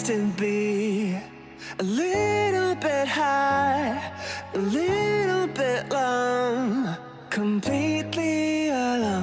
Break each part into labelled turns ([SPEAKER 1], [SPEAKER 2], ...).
[SPEAKER 1] used to be a little bit high, a little bit low, completely alone.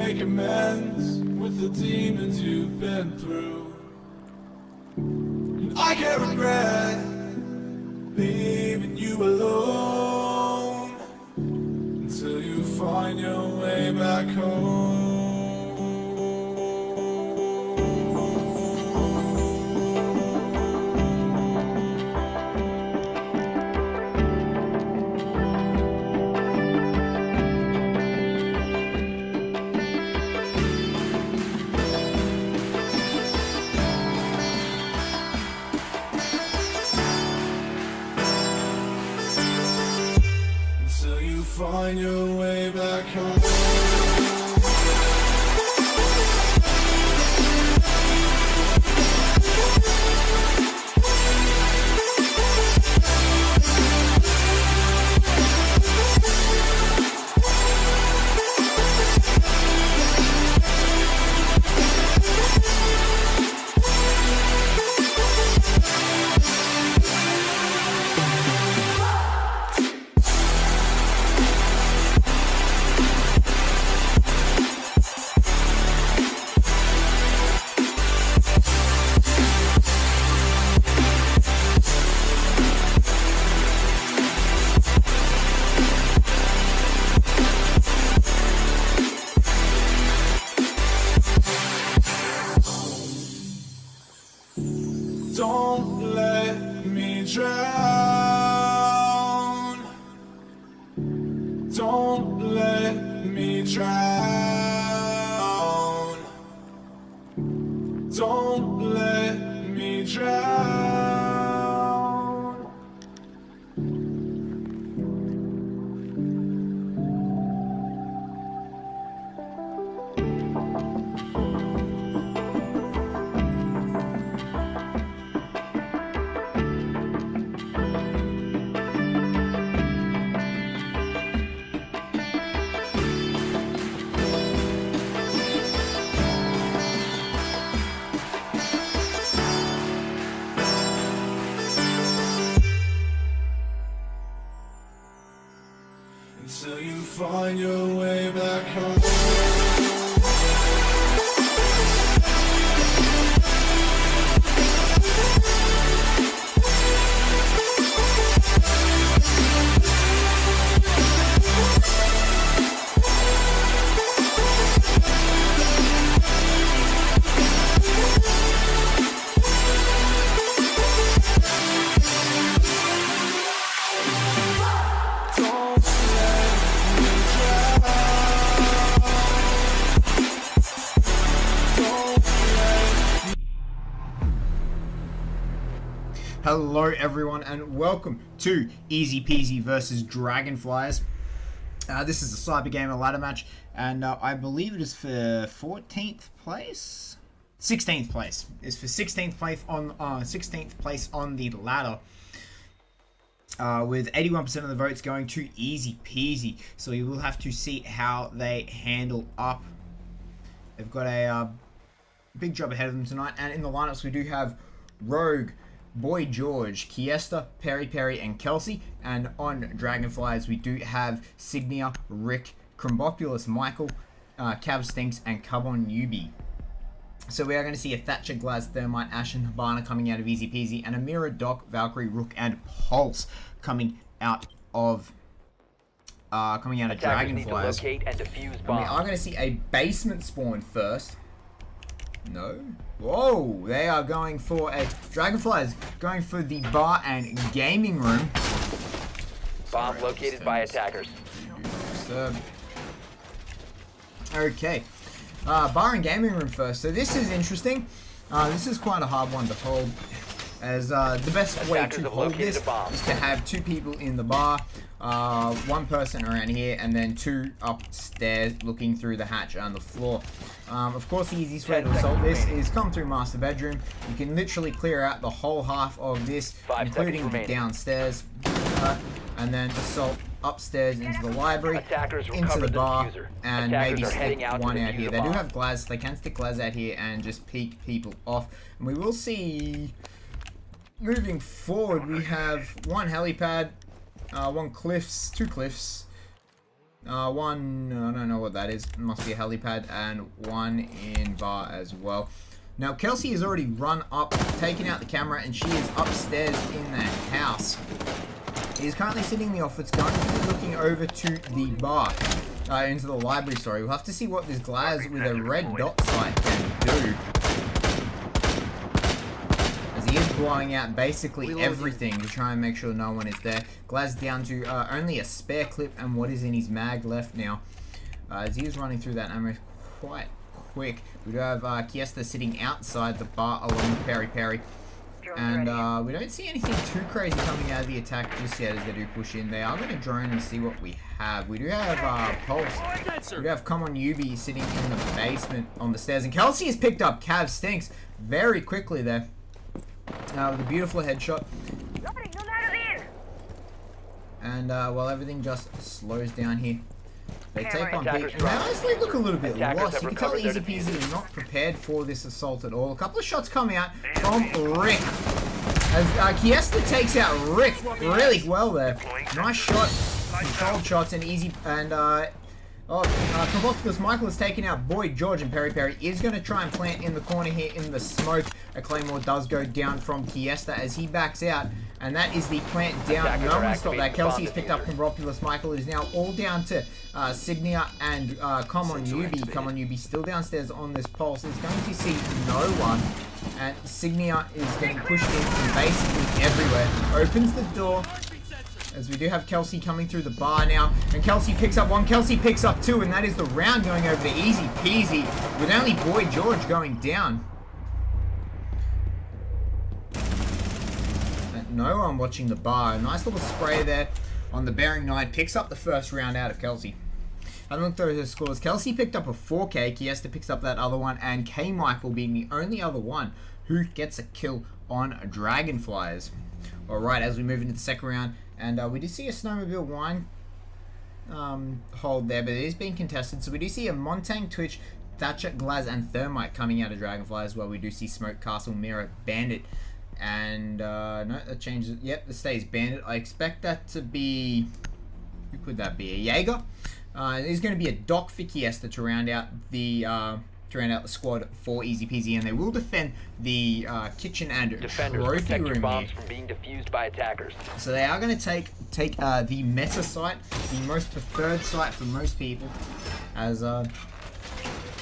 [SPEAKER 2] make amends with the demons you've been through. And I can't regret leaving you alone until you find your way back home. Find your way back home. Don't let me drown. Don't let me drown. Don't let me drown. Until you find your way back home.
[SPEAKER 3] Hello everyone and welcome to EZPZ versus Dragonfliers. This is a Cybergamer ladder match and I believe it is for 14th place? 16th place. It's for 16th place on the ladder. With 81% of the votes going to EZPZ. So we will have to see how they handle up. They've got a big job ahead of them tonight, and in the lineups we do have Rogue, Boy George, Kiesta, Perry, and Kelsey. And on Dragonfliers, we do have Signia, Rick, Crumbopulous, Michael, Cav Stinks, and Carbon Newbie. So we are going to see a Thatcher, Glaz, Thermite, Ashen, Habana coming out of Easy and Amira, Doc, Valkyrie, Rook, and Pulse coming out of Dragonfliers. And we are going to see a basement spawn first. No. Whoa, they are going for a Dragonflies going for the bar and gaming room.
[SPEAKER 4] Bomb located by attackers.
[SPEAKER 3] Okay. Bar and gaming room first. So this is interesting. This is quite a hard one to hold, as the best way to hold this is to have two people in the bar, one person around here, and then two upstairs looking through the hatch on the floor. Of course, the easiest way to solve this is come through master bedroom. You can literally clear out the whole half of this, including the downstairs, and then assault upstairs into the library, into the bar, and maybe stick one out here. They do have Glaz, they can stick Glaz out here and just peek people off. And we will see, moving forward, we have one helipad, two cliffs, One, I don't know what that is. It must be a helipad, and one in bar as well. Now, Kelsey has already run up, taken out the camera, and she is upstairs in the house. He's currently sitting in the office, going to be looking over to the bar, into the library, sorry. We'll have to see what this Glaz with a red dot sight can do. As he is blowing out basically everything to try and make sure no one is there. Glaz down to only a spare clip and what is in his mag left now. As he is running through that ammo quite quick. We do have Kiesta sitting outside the bar along with Peri Peri. And we don't see anything too crazy coming out of the attack just yet as they do push in. They are going to drone and see what we have. We do have Pulse. We do have Come On Yubi sitting in the basement on the stairs. And Kelsey has picked up Cav Stinks very quickly there. With a beautiful headshot. And while everything just slows down here, they take on Pete. And they honestly look a little bit lost. You can tell EZPZ is not prepared for this assault at all. A couple of shots come out from Rick. As Kiesta takes out Rick really well there. Nice shot. Controlled shots and easy. And Provocatus Michael has taken out Boy George, and Peri Peri is going to try and plant in the corner here in the smoke. A Claymore does go down from Kiesta as he backs out, and that is the plant down. No one stopped that. Kelsey has picked up Provocatus Michael. It is now all down to Signia and Come On Yubi. Come On Yubi still downstairs on this pulse. Is going to see no one, and Signia is getting pushed in from basically everywhere. Opens the door. As we do have Kelsey coming through the bar now. And Kelsey picks up one, Kelsey picks up two, and that is the round going over to Easy Peasy, with only Boy George going down. And no one watching the bar. A nice little spray there on the bearing 9. Picks up the first round out of Kelsey. Having looked through his scores, Kelsey picked up a 4K, Kiesta picks up that other one, and K Michael being the only other one who gets a kill on Dragonfliers. Alright, as we move into the second round, and we do see a Snowmobile wine hold there, but it is being contested. So we do see a Montang, Twitch, Thatcher, Glaz, and Thermite coming out of Dragonfly as well. We do see Smoke, Castle, Mirror, Bandit, and no, that changes. Yep, that stays Bandit. I expect that to be, who could that be? A Jaeger. There's going to be a Doc for Kiesta to round out the squad for Easy Peasy, and they will defend the kitchen and trophy room
[SPEAKER 4] bombs from being defused by attackers.
[SPEAKER 3] So they are going to take the meta site, the most preferred site for most people, as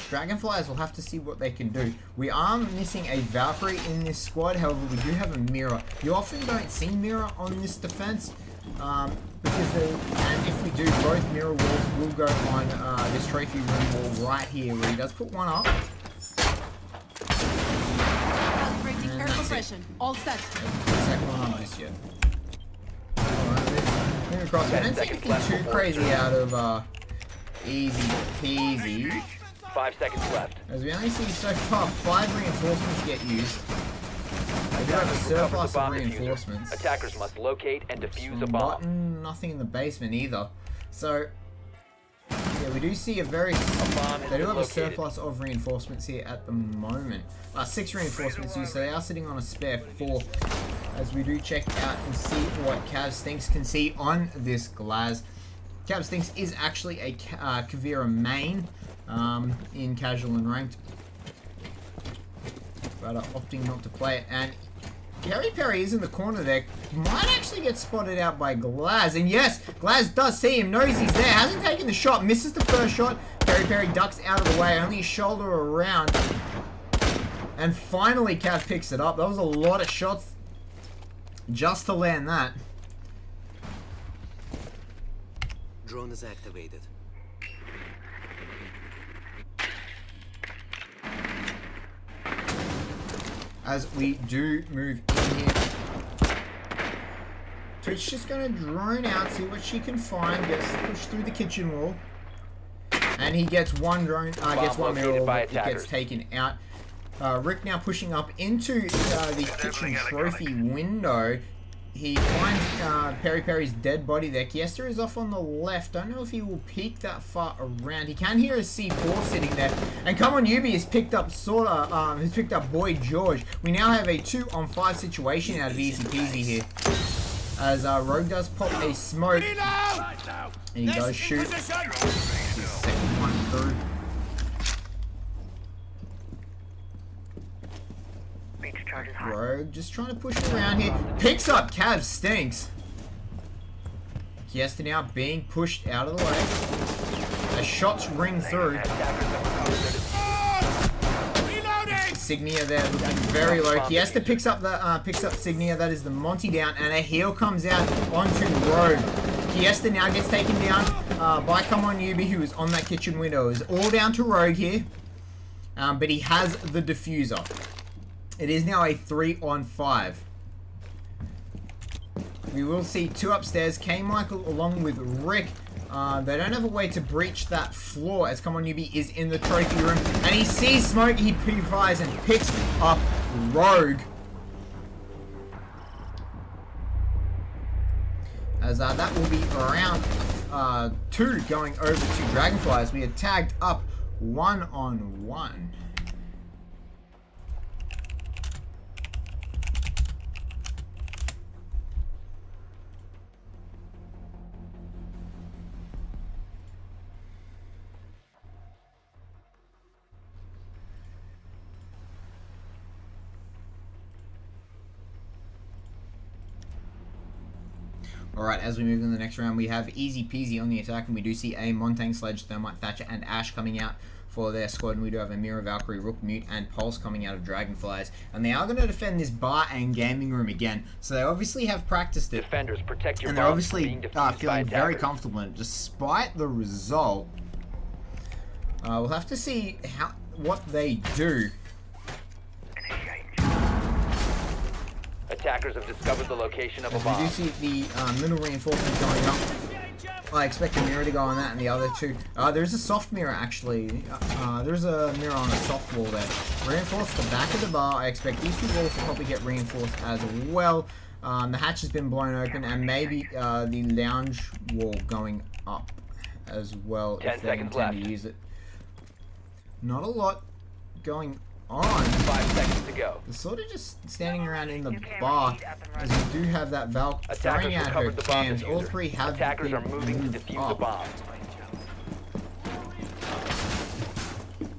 [SPEAKER 3] Dragonflies will have to see what they can do. We are missing a Valkyrie in this squad, however we do have a Mirror. You often don't see Mirror on this defense, because and if we do, both Mirror walls will go on this trophy room wall right here, where he does put one up.
[SPEAKER 5] Calibrating air compression. All set.
[SPEAKER 3] Second one on this yet. Alright, moving across. We don't see anything too crazy out of Easy Peasy.
[SPEAKER 4] 5 seconds left.
[SPEAKER 3] As we only see so far 5 reinforcements get used. We do have a surplus of reinforcements.
[SPEAKER 4] Attackers must locate and defuse a bomb.
[SPEAKER 3] Nothing in the basement either. So, yeah, we do see they do have a surplus of reinforcements here at the moment. 6 reinforcements used, so they are sitting on a spare 4. As we do check out and see what Cav Stinks can see on this Glaz. Cav Stinks is actually a Kavira main in casual and ranked, but opting not to play it. And Peri Peri is in the corner there. Might actually get spotted out by Glaz. And yes, Glaz does see him, knows he's there, hasn't taken the shot, misses the first shot. Peri Peri ducks out of the way, only shoulder around. And finally Cav picks it up. That was a lot of shots just to land that.
[SPEAKER 6] Drone is activated.
[SPEAKER 3] As we do move in here, Twitch just going to drone out, see what she can find, gets pushed through the kitchen wall, and he gets one drone, gets one mirror wall, it gets taken out. Rick now pushing up into the kitchen trophy window. He finds Peri Peri's dead body there. Kiesta is off on the left. Don't know if he will peek that far around. He can hear a C4 sitting there. And Come On Yubi has picked up has picked up Boy George. We now have a 2-on-5 situation out of Easy Peasy here. as Rogue does pop a smoke, and he does shoot his second one through. Rogue just trying to push it around here. Picks up Cav, stinks. Kiesta now being pushed out of the way. As shots ring through. Signia there looking very low. Kiesta picks up Signia. That is the Monty down, and a heal comes out onto Rogue. Kiesta now gets taken down by Come On Yubi, who is on that kitchen window. It's all down to Rogue here, but he has the diffuser. It is now a 3-on-5. We will see two upstairs. K-Michael along with Rick. They don't have a way to breach that floor as Come On Newbie is in the trophy room. And he sees smoke. He pre-fires and picks up Rogue. As that will be round 2 going over to Dragonfliers. We are tagged up 1-on-1. Alright, as we move in the next round, we have EZPZ on the attack, and we do see a Montang, Sledge, Thermite, Thatcher, and Ash coming out for their squad, and we do have a Mirror, Valkyrie, Rook, Mute, and Pulse coming out of Dragonflies, and they are going to defend this bar and gaming room again, so they obviously have practiced it,
[SPEAKER 4] Defenders, protect your
[SPEAKER 3] and they're
[SPEAKER 4] bombs
[SPEAKER 3] obviously
[SPEAKER 4] being defused by
[SPEAKER 3] feeling very
[SPEAKER 4] attackers.
[SPEAKER 3] comfortable in it, despite the result. We'll have to see what they do.
[SPEAKER 4] Attackers have discovered the location of a
[SPEAKER 3] We
[SPEAKER 4] bomb.
[SPEAKER 3] do see the middle reinforcement going up. I expect a mirror to go on that, and the other two. There's a soft mirror actually. There's a mirror on a soft wall there. Reinforce the back of the bar. I expect these two walls to probably get reinforced as well. The hatch has been blown open, and maybe the lounge wall going up as well
[SPEAKER 4] 10
[SPEAKER 3] if they
[SPEAKER 4] seconds
[SPEAKER 3] intend
[SPEAKER 4] left.
[SPEAKER 3] to use it. Not a lot going on.
[SPEAKER 4] 5 seconds to go.
[SPEAKER 3] They're sort of just standing around in the bar, as we do have that Valk throwing
[SPEAKER 4] Attackers
[SPEAKER 3] out her
[SPEAKER 4] recovered the bomb
[SPEAKER 3] cams. All
[SPEAKER 4] diffuser.
[SPEAKER 3] three have
[SPEAKER 4] Attackers
[SPEAKER 3] been
[SPEAKER 4] are moving to
[SPEAKER 3] moved
[SPEAKER 4] defuse the
[SPEAKER 3] up.
[SPEAKER 4] bomb.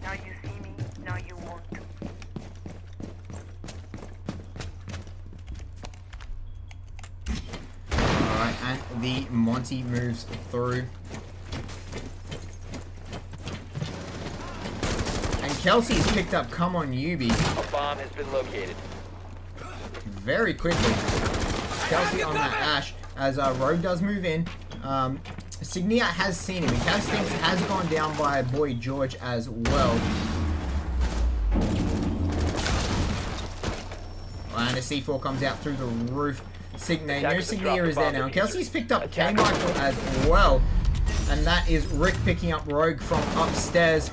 [SPEAKER 7] Now you see me, now you won't.
[SPEAKER 3] Alright, and the Monty moves through. And Kelsey's picked up Come On Yubi
[SPEAKER 4] A bomb has been located.
[SPEAKER 3] very quickly. Kelsey on that Ash as Rogue does move in. Signia has seen him. Cav Stinks has gone down by Boy George as well. And a C4 comes out through the roof. No Signia is there now. And Kelsey's picked up K-Michael as well. And that is Rick picking up Rogue from upstairs.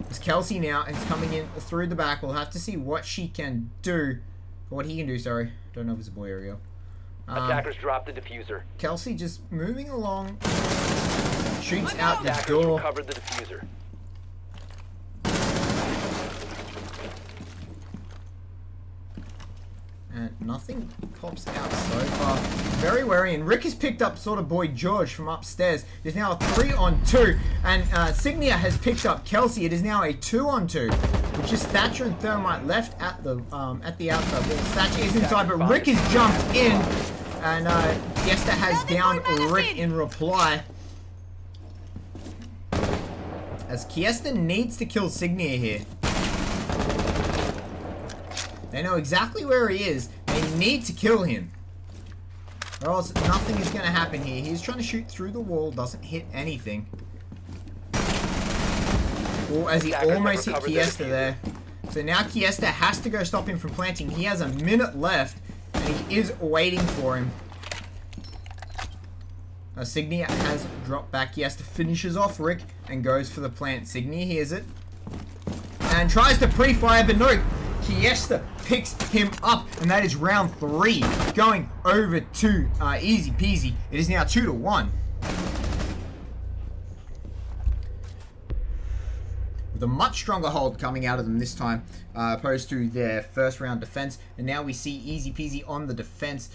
[SPEAKER 3] It's Kelsey now is coming in through the back. We'll have to see what she can do. Or what he can do, sorry. Don't know if it's a boy or a girl.
[SPEAKER 4] Attackers drop the diffuser.
[SPEAKER 3] Kelsey just moving along. Shoots out the
[SPEAKER 4] Attackers
[SPEAKER 3] door.
[SPEAKER 4] recovered the diffuser.
[SPEAKER 3] And nothing pops out so far. Very wary, and Rick has picked up sort of Boy George from upstairs. There's now a 3-on-2, and Signia has picked up Kelsey. It is now a 2-on-2, with just Thatcher and Thermite left at the outside wall. Thatcher is inside, but Rick has jumped in, and Yesta has downed Rick in reply. As Kiesta needs to kill Signia here. They know exactly where he is. They need to kill him. Or else nothing is going to happen here. He's trying to shoot through the wall. Doesn't hit anything. Or as he almost hit Kiesta there. So now Kiesta has to go stop him from planting. He has a minute left. And he is waiting for him. Signia has dropped back. Kiesta finishes off Rick and goes for the plant. Signia hears it. And tries to pre-fire, but no. Kiesta picks him up, and that is round 3 going over to EZPZ. It is now 2-1. With with a much stronger hold coming out of them this time, opposed to their first round defense. And now we see EZPZ on the defense.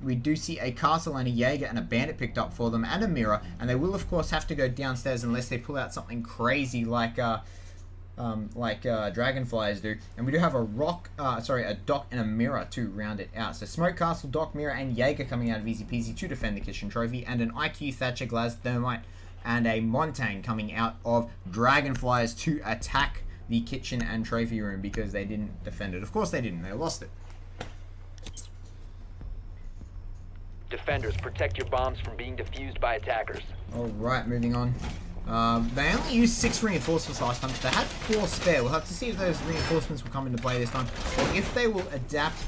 [SPEAKER 3] We do see a castle and a Jaeger and a bandit picked up for them, and a mirror, and they will of course have to go downstairs unless they pull out something crazy like Dragonfliers do. And we do have a a dock and a mirror to round it out. So smoke castle, dock, mirror, and Jaeger coming out of EZPZ to defend the kitchen trophy, and an IQ Thatcher Glass Thermite and a Montang coming out of Dragonfliers to attack the kitchen and trophy room because they didn't defend it. Of course they didn't, they lost it.
[SPEAKER 4] Defenders, protect your bombs from being defused by attackers.
[SPEAKER 3] Alright, moving on. They only used 6 reinforcements last time, so they had 4 spare. We'll have to see if those reinforcements will come into play this time, or if they will adapt,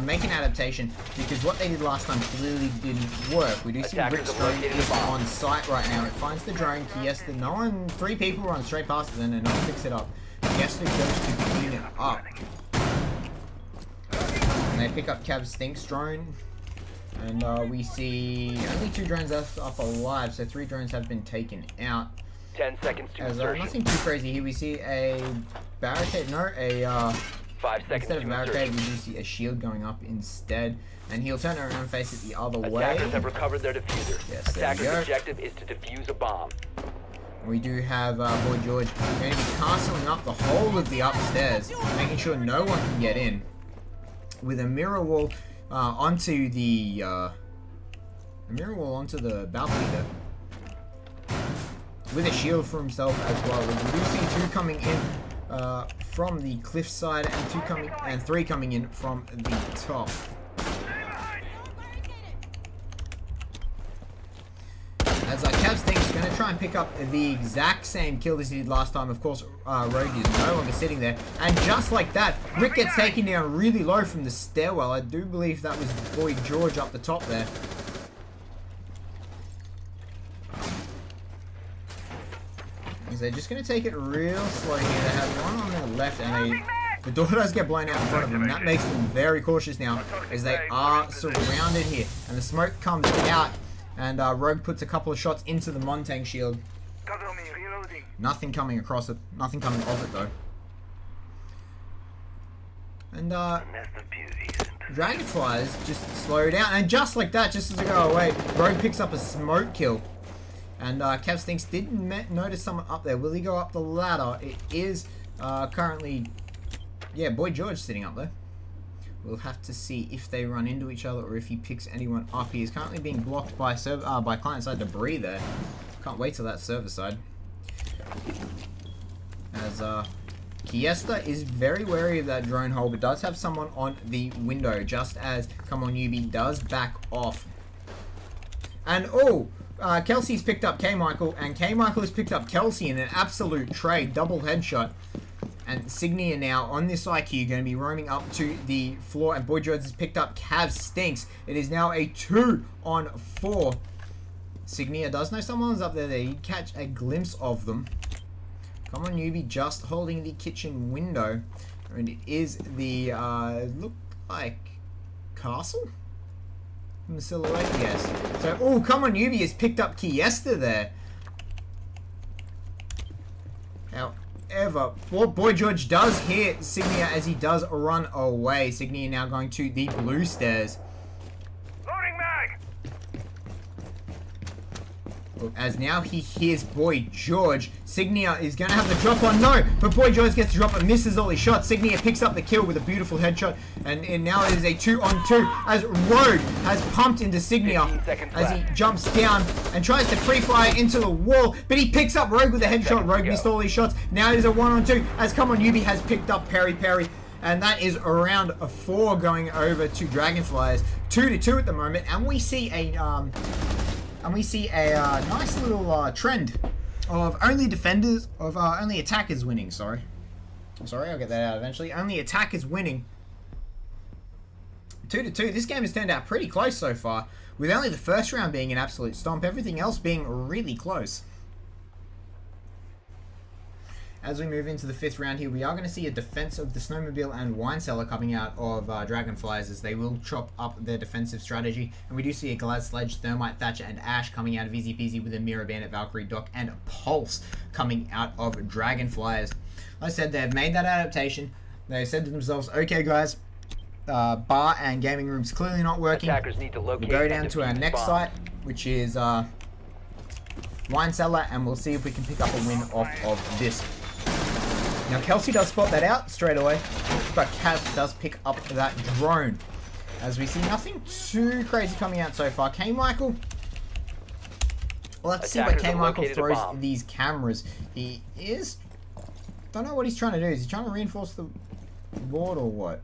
[SPEAKER 3] make an adaptation, because what they did last time clearly didn't work. We do see Rick's drone is on site right now. It finds the drone. Kiesta, 3 people run straight past it, and no one picks it up. Kiesta goes to clean it up. And they pick up Cav Stink's drone. And we see only 2 drones left up alive, so 3 drones have been taken out.
[SPEAKER 4] 10 seconds to
[SPEAKER 3] As
[SPEAKER 4] insertion.
[SPEAKER 3] nothing too crazy here. We see a barricade, 5
[SPEAKER 4] seconds
[SPEAKER 3] instead of
[SPEAKER 4] to
[SPEAKER 3] barricade,
[SPEAKER 4] insertion.
[SPEAKER 3] we do see a shield going up instead. And he'll turn around and face it the other way.
[SPEAKER 4] Attackers have recovered their diffuser.
[SPEAKER 3] Yes, there we
[SPEAKER 4] Attackers'
[SPEAKER 3] go.
[SPEAKER 4] objective is to defuse a bomb.
[SPEAKER 3] We do have Boy George going to be castling up the whole of the upstairs, making sure no one can get in. With a mirror wall onto the balcony there, with a shield for himself as well. We do see 2 coming in from the cliff side, and 3 coming in from the top. As Cav Stink's going to try and pick up the exact same kill as he did last time. Of course, Rogue is no longer sitting there. And just like that, Rick gets taken down really low from the stairwell. I do believe that was Boy George up the top there. Because they're just going to take it real slow here. They have one on their left, and the door does get blown out in front of them. That makes them very cautious now, as they are surrounded here. And the smoke comes out. And Rogue puts a couple of shots into the Montang shield. Nothing coming across it. Nothing coming off it though. And Dragonflies just slow down. And just like that, just as they go away, Rogue picks up a smoke kill. And Cav Stinks did notice someone up there. Will he go up the ladder? It is currently, yeah, Boy George sitting up there. We'll have to see if they run into each other or if he picks anyone up. He is currently being blocked by client-side debris there. Can't wait till that server side. As Kiesta is very wary of that drone hole, but does have someone on the window, just as Come On Newbie does back off. And Kelsey's picked up K-Michael, and K-Michael has picked up Kelsey in an absolute trade, double headshot. And Signia now on this IQ going to be roaming up to the floor, and Boy George has picked up Cav Stinks. It is now a 2-on-4. Signia does know someone's up there. You catch a glimpse of them. Come On Newbie just holding the kitchen window, and it is the look like castle from the silhouette. Yes. So Come On Newbie has picked up Kiesta there. However, Boy George does hit Signia as he does run away. Signia now going to the blue stairs.
[SPEAKER 7] Loading mag!
[SPEAKER 3] As now he hears Boy George. Signia is going to have the drop on. No, but Boy George gets the drop and misses all his shots. Signia picks up the kill with a beautiful headshot. And now it is a 2-on-2 as Rogue has pumped into Signia as he jumps down and tries to pre-fire into the wall. But he picks up Rogue with a headshot. Rogue missed all his shots. Now it is a 1-on-2 as Come On Newbie has picked up Perry. And that is around 4 going over to Dragonfliers. 2-2 at the moment. And we see a nice little trend of only attackers winning. Sorry, I'll get that out eventually. Only attackers winning. 2-2. This game has turned out pretty close so far, with only the first round being an absolute stomp, everything else being really close. as we move into the 5th round here, we are going to see a defense of the Snowmobile and Wine Cellar coming out of Dragonfliers, as they will chop up their defensive strategy. And we do see a Glad Sledge, Thermite, Thatcher, and Ash coming out of EZPZ, with a Mirror, Bandit, Valkyrie, Doc, and Pulse coming out of Dragonfliers. Like I said, they've made that adaptation. They said to themselves, okay guys, bar and gaming room's clearly not working.
[SPEAKER 4] Attackers need to locate
[SPEAKER 3] We'll go
[SPEAKER 4] and
[SPEAKER 3] down to
[SPEAKER 4] defuse
[SPEAKER 3] our
[SPEAKER 4] the
[SPEAKER 3] next
[SPEAKER 4] bomb.
[SPEAKER 3] site, which is Wine Cellar, and we'll see if we can pick up a win off of this. Now Kelsey does spot that out straight away, but Cav does pick up that drone. As we see nothing too crazy coming out so far. K-Michael, we'll have to see what
[SPEAKER 4] Attackers have
[SPEAKER 3] K-Michael
[SPEAKER 4] located a
[SPEAKER 3] throws
[SPEAKER 4] bomb.
[SPEAKER 3] these cameras. He is... Don't know what he's trying to do. Is he trying to reinforce the board or what?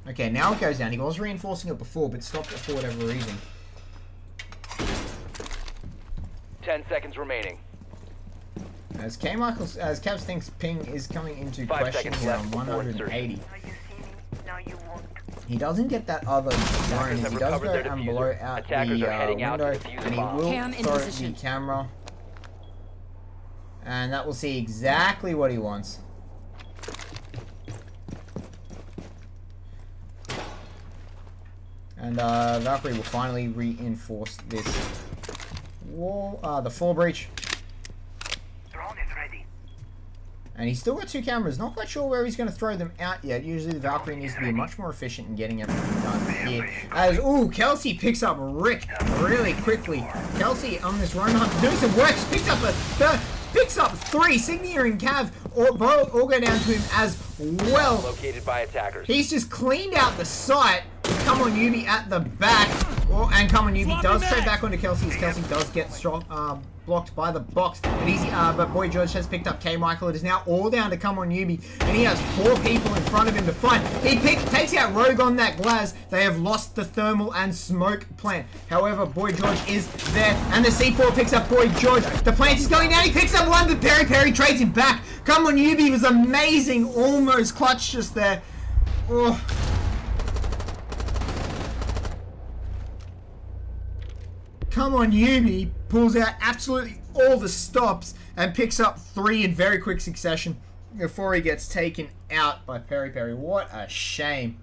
[SPEAKER 3] Okay, now it goes down. He was reinforcing it before, but stopped it for whatever reason.
[SPEAKER 4] 10 seconds remaining.
[SPEAKER 3] As Cavs thinks ping is coming into
[SPEAKER 4] 5
[SPEAKER 3] question
[SPEAKER 4] seconds
[SPEAKER 3] here
[SPEAKER 4] left
[SPEAKER 3] on
[SPEAKER 4] before
[SPEAKER 3] 180.
[SPEAKER 7] Now you see me, now you won't.
[SPEAKER 3] He doesn't get that other drone.
[SPEAKER 4] have
[SPEAKER 3] He does
[SPEAKER 4] recovered
[SPEAKER 3] go
[SPEAKER 4] their
[SPEAKER 3] and
[SPEAKER 4] diffuser.
[SPEAKER 3] blow out
[SPEAKER 4] Attackers
[SPEAKER 3] the
[SPEAKER 4] are heading out to
[SPEAKER 3] window,
[SPEAKER 4] defuse
[SPEAKER 3] and he
[SPEAKER 4] the bomb.
[SPEAKER 3] will
[SPEAKER 5] Cam in
[SPEAKER 3] throw
[SPEAKER 5] position.
[SPEAKER 3] the camera. And that will see exactly what he wants. And Valkyrie will finally reinforce this wall, the floor breach.
[SPEAKER 7] Drone is ready.
[SPEAKER 3] And he's still got 2 cameras. Not quite sure where he's going to throw them out yet. Usually the Valkyrie needs to be much more efficient in getting everything done here. As, ooh, Kelsey picks up Rick really quickly. Kelsey on this run hunt doing some work. Picks up 3. Signia and Cav all go down to him as well.
[SPEAKER 4] Located by attackers.
[SPEAKER 3] He's just cleaned out the site. Come on, Yubi at the back. Oh, and Come on, Yubi does trade back onto Kelsey, as Kelsey does get blocked by the box. But Boy George has picked up K-Michael. It is now all down to Come on, Yubi, and he has 4 people in front of him to fight. He takes out Rogue on that Glaz. They have lost the thermal and smoke plant. However, Boy George is there, and the C4 picks up Boy George. The plant is going down. He picks up one, but Perry trades him back. Come on, Yubi was amazing. Almost clutch just there. Oh. Come on, Yubi pulls out absolutely all the stops and picks up 3 in very quick succession before he gets taken out by Perry. What a shame.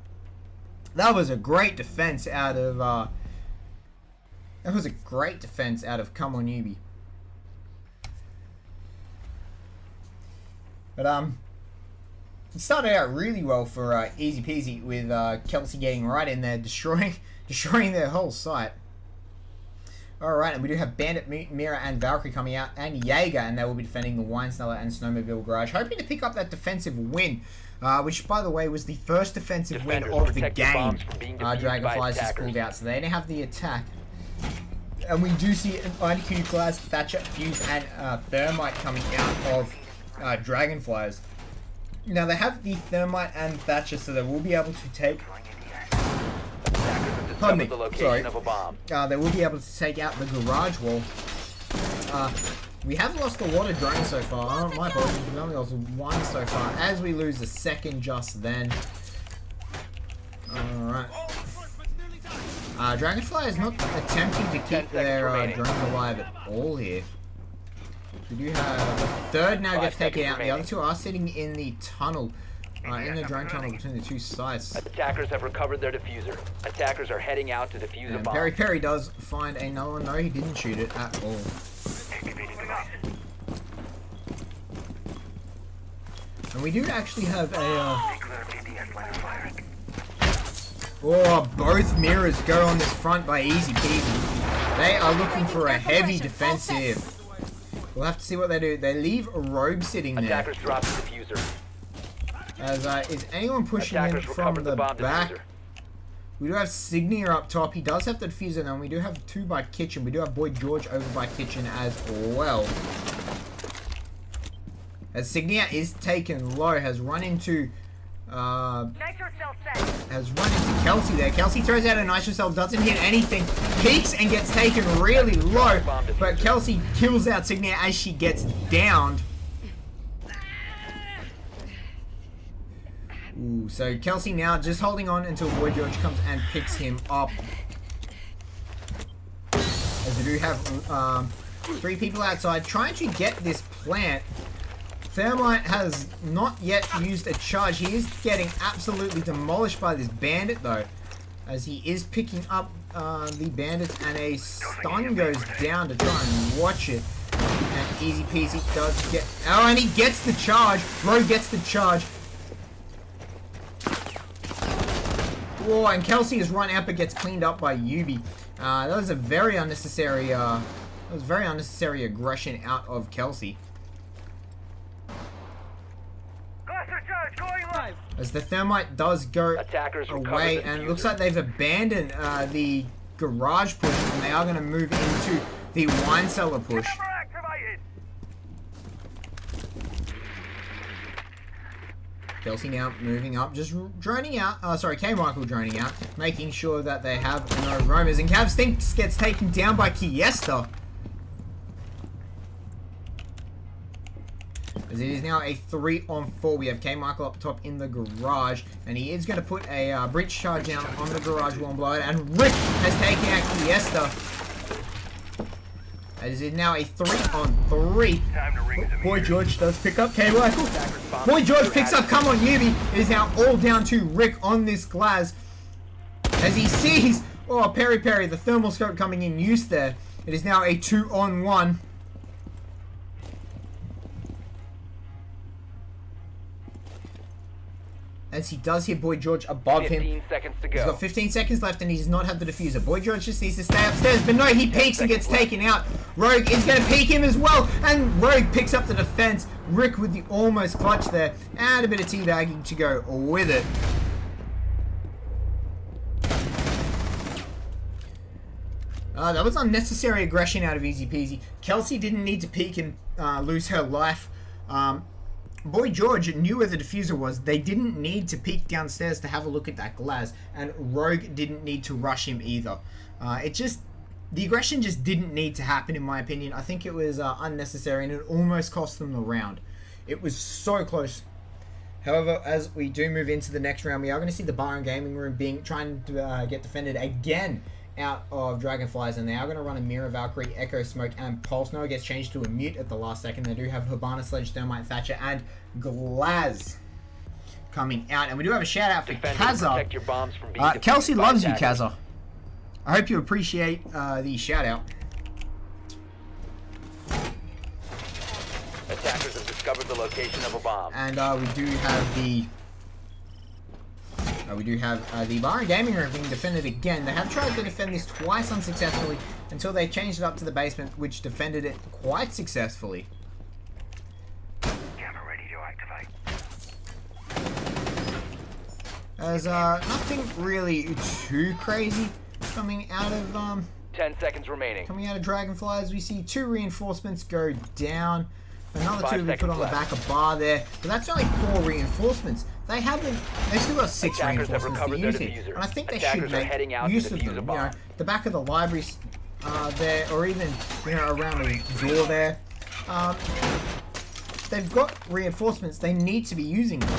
[SPEAKER 3] That was a great defense out of Come on, Yubi. But it started out really well for EZPZ, with Kelsey getting right in there, destroying their whole site. Alright, and we do have Bandit, Mira, and Valkyrie coming out, and Jaeger, and they will be defending the Wine Cellar and Snowmobile Garage, hoping to pick up that defensive win, which, by the way, was the first defensive win
[SPEAKER 4] Defenders,
[SPEAKER 3] of the
[SPEAKER 4] protect your
[SPEAKER 3] game.
[SPEAKER 4] bombs from being defused by
[SPEAKER 3] Dragonflies just
[SPEAKER 4] attackers.
[SPEAKER 3] pulled out, so they now have the attack. And we do see an IDQ Glass, Thatcher, Fuse, and Thermite coming out of Dragonflies. Now, they have the Thermite and Thatcher, so they will be able to take... Pardon me,
[SPEAKER 4] The location
[SPEAKER 3] sorry.
[SPEAKER 4] of a bomb.
[SPEAKER 3] They will be able to take out the garage wall. We have lost a lot of drones so far. Oh, my apologies, we only lost 1 so far, as we lose a 2nd just then. Alright. Dragonfly is not attempting to keep their drones alive at all here. We do have the 3rd now gets taken out. The other 2 are sitting in the tunnel. In the drone tunnel between the 2 sites.
[SPEAKER 4] Attackers have recovered their diffuser. Attackers are heading out to defuse a
[SPEAKER 3] And
[SPEAKER 4] bomb.
[SPEAKER 3] Perry does find another one. No, he didn't shoot it at all. And we do actually have a... both mirrors go on this front by EZPZ. They are looking for a heavy defensive. We'll have to see what they do. They leave a Rogue sitting there.
[SPEAKER 4] Attackers drop the diffuser.
[SPEAKER 3] As is anyone pushing in
[SPEAKER 4] Attackers
[SPEAKER 3] from
[SPEAKER 4] recovered
[SPEAKER 3] the
[SPEAKER 4] the bomb
[SPEAKER 3] back?
[SPEAKER 4] diffuser.
[SPEAKER 3] We do have Signia up top. He does have the diffuser, and we do have 2 by Kitchen. We do have Boy George over by Kitchen as well. As Signia is taken low, has run into
[SPEAKER 7] Nitro cell set.
[SPEAKER 3] Kelsey there. Kelsey throws out a nitro cell, doesn't hit anything, peeks and gets taken really low, but Kelsey kills out Signia as she gets downed. Ooh, so Kelsey now just holding on until Boy George comes and picks him up. As we do have 3 people outside trying to get this plant Thermite has not yet used a charge. He is getting absolutely demolished by this bandit though, as he is picking up the bandits, and a stun goes down to try and watch it. And Easy Peasy does get... Oh, and he gets the charge. Rogue gets the charge. Whoa, and Kelsey is run out but gets cleaned up by Yubi. That was a very unnecessary... that was very unnecessary aggression out of Kelsey. As the thermite does go away, and it looks like they've abandoned the garage push, and they are going to move into the wine cellar push. Kelsey now moving up, just droning out, K-Michael droning out, making sure that they have no roamers, and Cav Stinks gets taken down by Kiesta. As it is now a 3-on-4. We have K-Michael up top in the garage, and he is going to put a breach charge down on the garage wall and blow it, and Rick has taken out Kiesta. As it is now a 3-on-3. Boy George does pick up K-Michael. Boy George picks up, come on Yubi. It is now all down to Rick on this glass. As he sees, oh, Peri, the thermal scope coming in use there. It is now a 2-on-1. As he does hit Boy George above him.
[SPEAKER 4] 15 seconds to go.
[SPEAKER 3] He's got 15 seconds left and he does not have the diffuser. Boy George just needs to stay upstairs, but no, he peeks and gets taken out. Rogue is going to peek him as well, and Rogue picks up the defense. Rick with the almost clutch there, and a bit of teabagging to go with it. That was unnecessary aggression out of Easy Peasy. Kelsey didn't need to peek and lose her life. Boy George knew where the diffuser was. They didn't need to peek downstairs to have a look at that glass, and Rogue didn't need to rush him either. The aggression just didn't need to happen in my opinion. I think it was unnecessary, and it almost cost them the round. It was so close. However, as we do move into the next round, we are going to see the bar and gaming room trying to get defended again out of Dragonflies, and they are going to run a Mirror, Valkyrie, Echo, Smoke, and Pulse. Noah gets changed to a mute at the last second. They do have Habana, Sledge, Thermite, Thatcher, and Glaz coming out. And we do have a shout out for Kazza. Kelsey loves you, Kazza. I hope you appreciate the shout out.
[SPEAKER 4] Attackers have discovered the location of a bomb.
[SPEAKER 3] And we do have the bar and gaming room being defended again. They have tried to defend this twice unsuccessfully until they changed it up to the basement, which defended it quite successfully.
[SPEAKER 7] Camera ready to activate.
[SPEAKER 3] As nothing really too crazy coming out of
[SPEAKER 4] 10 seconds remaining.
[SPEAKER 3] Coming out of Dragonflies, we see 2 reinforcements go down. Another 2 we put on the back of bar there, but that's only 4 reinforcements. They still got 6 reinforcements to use here, and I think they should make use of them. You know, the back of the library there, or even around the door there. They've got reinforcements. They need to be using them.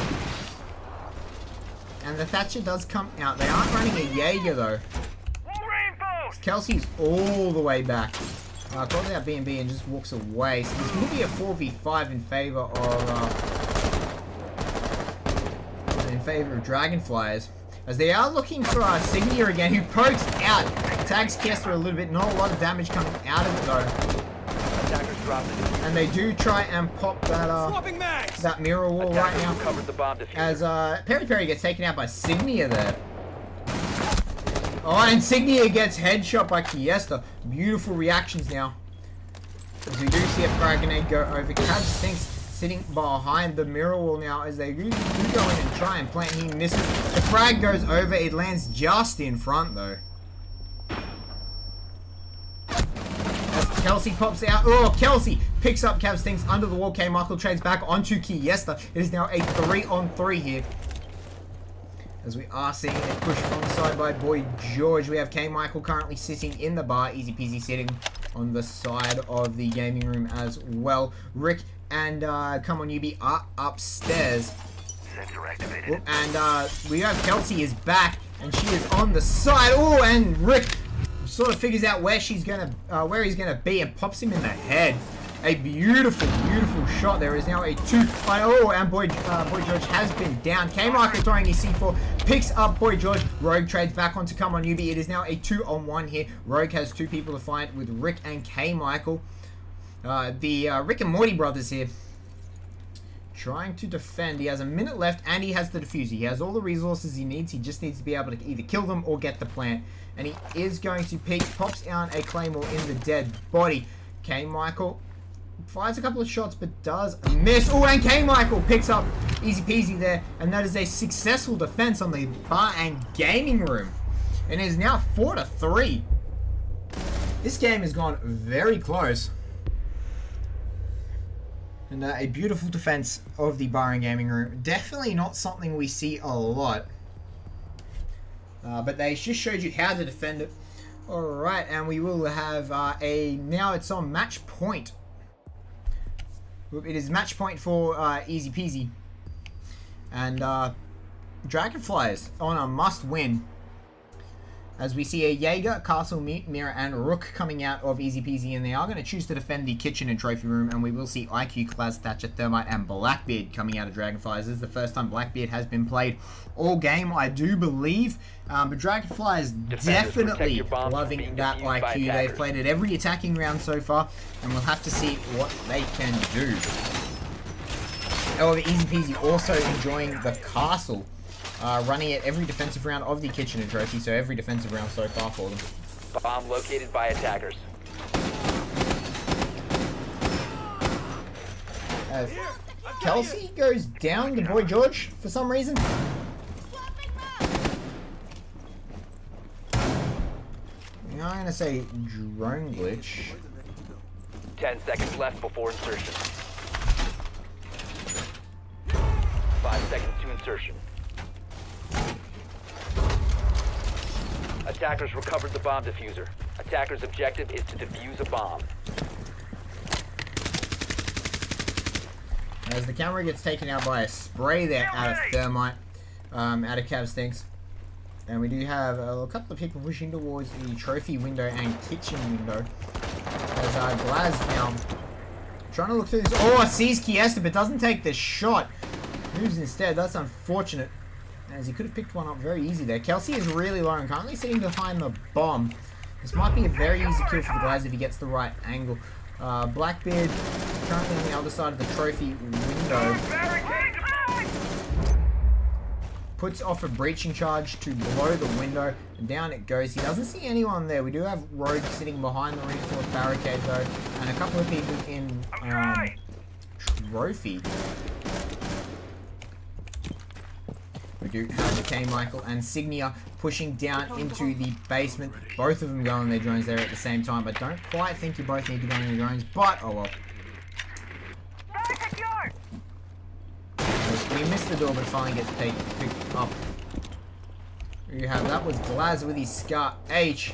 [SPEAKER 3] And the Thatcher does come out. They aren't running a Jaeger though. Kelsey's all the way back. Calls out B&B and just walks away. So this will be a 4v5 in favor of Dragonflies, as they are looking for Signia again, who pokes out, tags Kester a little bit. Not a lot of damage coming out of it though. And they do try and pop that mirror wall right now. As Peri gets taken out by Signia there. Oh, and Signia gets headshot by Kiesta. Beautiful reactions now. As we do see a frag grenade go over. Cav Stinks sitting behind the mirror wall now as they do go in and try and plant. He misses. The frag goes over. It lands just in front though. As Kelsey pops out. Oh, Kelsey picks up Cav Stinks under the wall. K-Michael trades back onto Kiesta. It is now a 3-on-3 here. As we are seeing a push from the side by Boy George. We have K-Michael currently sitting in the bar. Easy Peasy sitting on the side of the gaming room as well. Rick and Come On Yubi are upstairs. Oh, and we have Kelsey is back, and she is on the side. Oh, and Rick sort of figures out where he's gonna be and pops him in the head. A beautiful, beautiful shot. There is now a 2. Oh, and Boy George has been down. K-Michael throwing his C4. Picks up Boy George. Rogue trades back on to come on Newbie. It is now a 2-on-1 here. Rogue has 2 people to fight with Rick and K-Michael. The Rick and Morty brothers here. Trying to defend. He has a minute left and he has the diffuser. He has all the resources he needs. He just needs to be able to either kill them or get the plant. And he is going to peek. Pops down a claymore in the dead body. K-Michael fires a couple of shots but does miss. Oh, and K-Michael picks up easy peasy there. And that is a successful defense on the bar and gaming room. And it is now 4-3. This game has gone very close. And a beautiful defense of the bar and gaming room. Definitely not something we see a lot. But they just showed you how to defend it. Alright, and we will have now it's on match point. It is match point for Easy Peasy. And Dragonfliers on a must win. As we see a Jaeger, Castle, Mute, Mirror, and Rook coming out of Easy Peasy, and they are going to choose to defend the kitchen and trophy room, and we will see IQ, Claz, Thatcher, Thermite, and Blackbeard coming out of Dragonflies. This is the first time Blackbeard has been played all game, I do believe, but Dragonfly is definitely loving that IQ. They've played it every attacking round so far, and we'll have to see what they can do. However, Easy Peasy also enjoying the castle. Running it every defensive round of the kitchen and trophy, so every defensive round so far for them.
[SPEAKER 4] Bomb located by attackers.
[SPEAKER 3] As Kelsey goes down to Boy George for some reason. Now I'm going to say drone glitch.
[SPEAKER 4] 10 seconds left before insertion. 5 seconds to insertion. Attackers recovered the bomb diffuser. Attacker's objective is to defuse a bomb.
[SPEAKER 3] As the camera gets taken out by a spray there out of Thermite, out of Cav Stinks. And we do have a couple of people pushing towards the trophy window and kitchen window. As Glaz now trying to look through this. Oh, sees Kiesta but doesn't take the shot. Moves instead. That's unfortunate. As he could have picked one up very easy there. Kelsey is really low and currently sitting behind the bomb. This might be a very easy kill for the Glaz if he gets the right angle. Blackbeard currently on the other side of the trophy window. Puts off a breaching charge to below the window. And down it goes. He doesn't see anyone there. We do have Rogue sitting behind the reinforced barricade though. And a couple of people in trophy. We do have the K-Michael and Signia pushing down into the basement. Both of them going their drones there at the same time. I don't quite think you both need to go on your drones, but oh well. We missed the door, but it finally gets picked up. You have that was Glaz with his Scar H.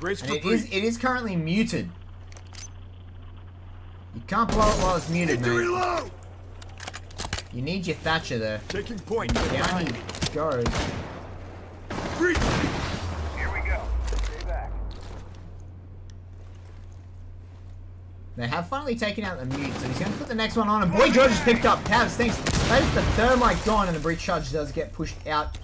[SPEAKER 3] And it is currently muted. You can't blow it while it's muted, mate. You need your Thatcher there.
[SPEAKER 2] Taking point.
[SPEAKER 3] Down he goes.
[SPEAKER 2] Here
[SPEAKER 7] we go. Stay back.
[SPEAKER 3] They have finally taken out the mute, so he's going to put the next one on. And Boy George has picked up Cav Stinks. That is the Thermite gone, and the breach charge does get pushed out.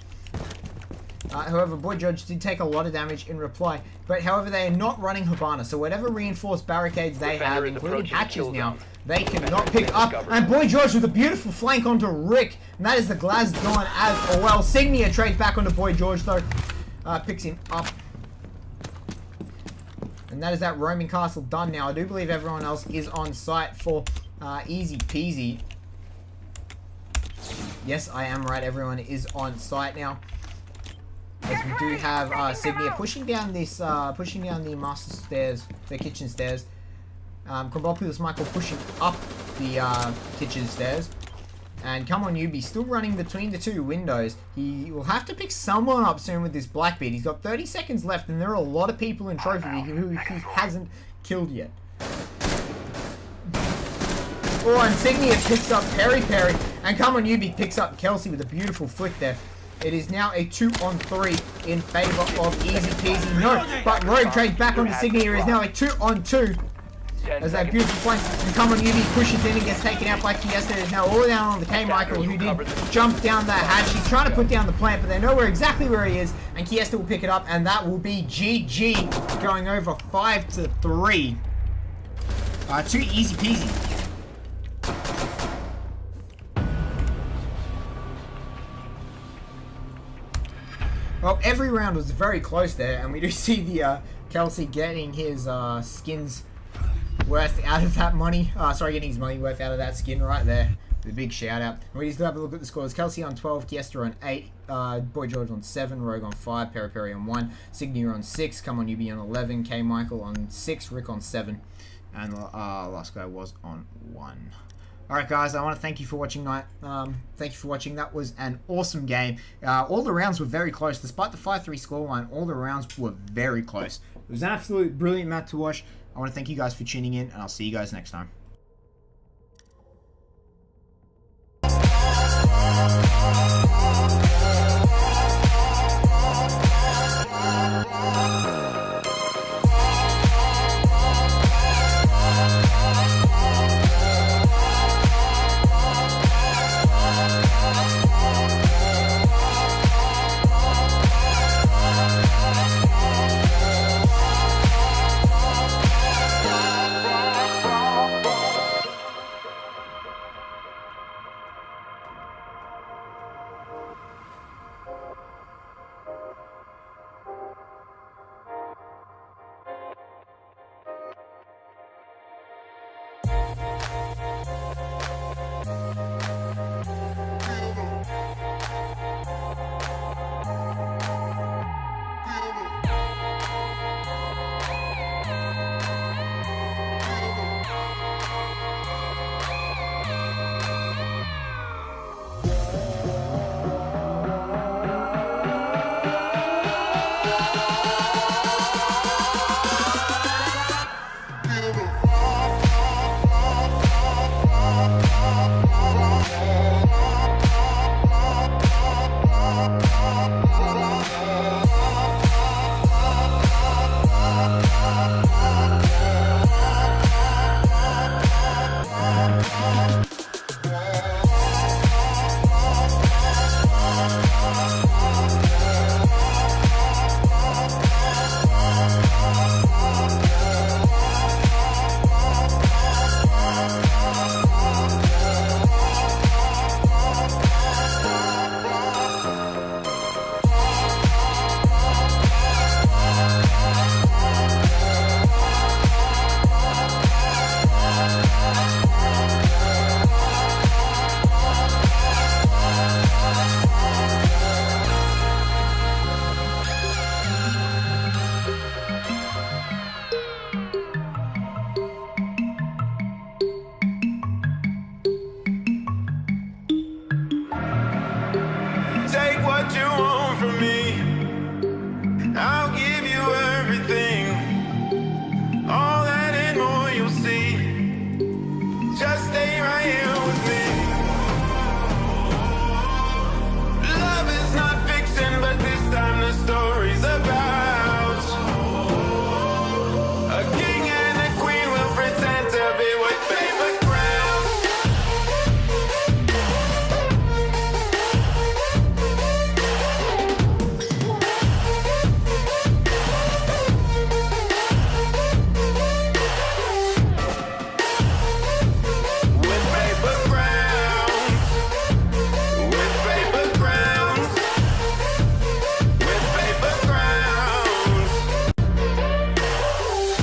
[SPEAKER 3] However, Boy George did take a lot of damage in reply. But however, they are not running Habana, so whatever reinforced barricades they have, including hatches now, they cannot pick up. And Boy George with a beautiful flank onto Rick. And that is the Glaz gone as well. Signia trades back onto Boy George though. Picks him up. And that is that roaming castle done now. I do believe everyone else is on site for Easy Peasy. Yes, I am right. Everyone is on site now. As we do have Signia pushing down this, pushing down the master stairs, the kitchen stairs. Combopulous Michael pushing up the kitchen stairs. And come on, Yubi, still running between the two windows. He will have to pick someone up soon with this Blackbeard. He's got 30 seconds left, and there are a lot of people in Trophy who he hasn't killed yet. Oh, and Signia picks up Perry, and come on, Yubi picks up Kelsey with a beautiful flick there. It is now a 2-on-3 in favor of Easy Peasy. No, but Rogue trades back onto Signia. It is now a 2-on-2. as that beautiful flank. And come on, UB pushes in and gets taken out by Kiesta. There's now all down on the K Michael, who did jump down that hatch. He's trying to put down the plant, but they know exactly where he is, and Kiesta will pick it up, and that will be GG, going over 5-3. Too easy peasy. Well, every round was very close there, and we do see the Kelsey getting his skins worth out of that money. Getting his money worth out of that skin right there. The big shout out. And we just have a look at the scores. Kelsey on 12, Kiesta on 8, Boy George on 7, Rogue on 5, Peri Peri on 1, Signia on 6, Come On UB on 11, K Michael on 6, Rick on 7, and last guy was on 1. Alright guys, I want to thank you for watching tonight. Thank you for watching. That was an awesome game. All the rounds were very close. Despite the 5-3 scoreline, all the rounds were very close. It was an absolutely brilliant match to watch. I want to thank you guys for tuning in, and I'll see you guys next time.